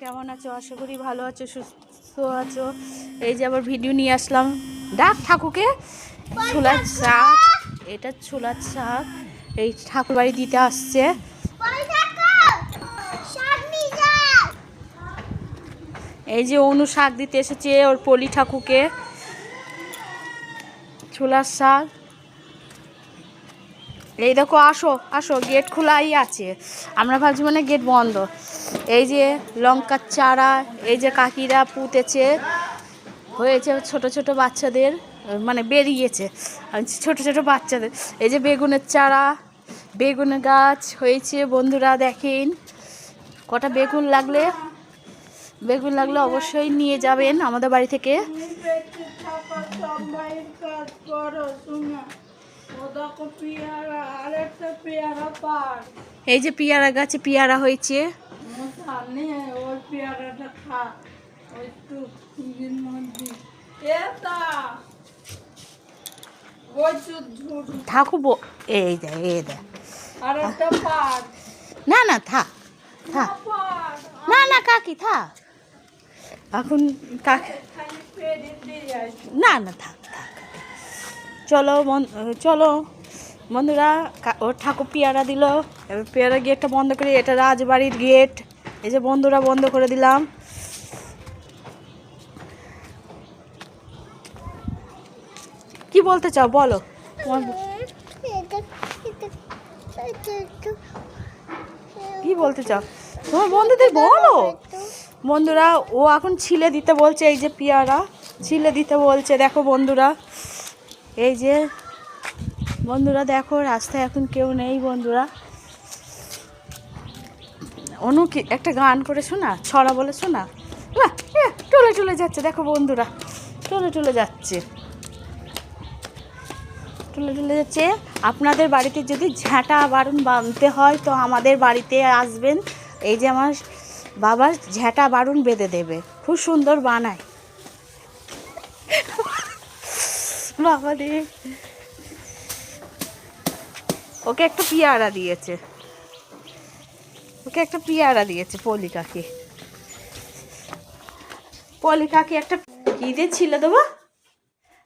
কেমন আছো? আশা করি ভালো আছো, সুস্থ আছো। এই যে আবার ভিডিও নিয়ে আসলাম। ডাক ঠাকুরকে। ছোলার শাক, এটা ছোলার শাক এই ঠাকুর বাড়ি দিতে আসছে। এই যে অনু শাক দিতে এসেছে ওর পলি ঠাকুরকে। ছোলার শাক। এই দেখো, আসো আসো, গেট খোলাই আছে। আমরা ভাবছি মানে গেট বন্ধ। এই যে লঙ্কার চারা, এই যে কাকিরা পুঁতেছে, হয়েছে ছোট ছোট বাচ্চাদের, মানে বেরিয়েছে ছোট ছোট বাচ্চাদের। এই যে বেগুনের চারা, বেগুন গাছ হয়েছে বন্ধুরা। দেখেন কটা বেগুন লাগলে অবশ্যই নিয়ে যাবেন আমাদের বাড়ি থেকে। এই যে পেয়ারা গাছে পেয়ারা হয়েছে। ঠাকুর এই দে না না থাক থাক, না না কাকি থাক এখন, না না থাক থাক। চলো চলো বন্ধুরা, ওর ঠাকুর পেয়ারা দিল। এবার পেয়ারা গেটটা বন্ধ করে, এটা রাজবাড়ির গেট। এই যে বন্ধুরা বন্ধ করে দিলাম। কি বলতে চাও বলো? কি বলতে চাও তোমার বন্ধুদের বলো। বন্ধুরা ও এখন ছিলে দিতে বলছে। এই যে পেয়ারা ছিলে দিতে বলছে। দেখো বন্ধুরা, এই যে বন্ধুরা দেখো, রাস্তায় এখন কেউ নেই বন্ধুরা। অনু কি একটা গান করে শোনা, ছড়া বলে শোনা। টলে টলে যাচ্ছে দেখো বন্ধুরা, টলে টলে যাচ্ছে, টলে টলে যাচ্ছে। আপনাদের বাড়িতে যদি ঝাঁটা বারুন বাঁধতে হয় তো আমাদের বাড়িতে আসবেন। এই যে আমার বাবা ঝাঁটা বারুন বেঁধে দেবে, খুব সুন্দর বানায় বাবা রে। ওকে একটা পেয়ারা দিয়েছে, ওকে একটা পেয়ারা দিয়েছে পলি কাকি একটা কি দিয়ে ছিলে দেবো,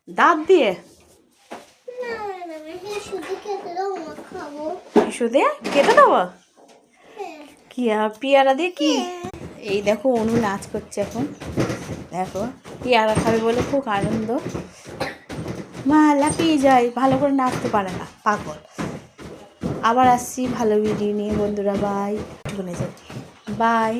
দাঁত দিয়ে শুধু কেটে দেবো। কি পেয়ারা দিয়ে কি? এই দেখো অনু নাচ করছে এখন। দেখো পেয়ারা খাবে বলে খুব আনন্দ। মা লাফিয়ে যায়, ভালো করে নাচতে পারে না, পাগল। আবার আসছি ভালো ভিডিও নিয়ে বন্ধুরা। বাই, বলে যাই বাই।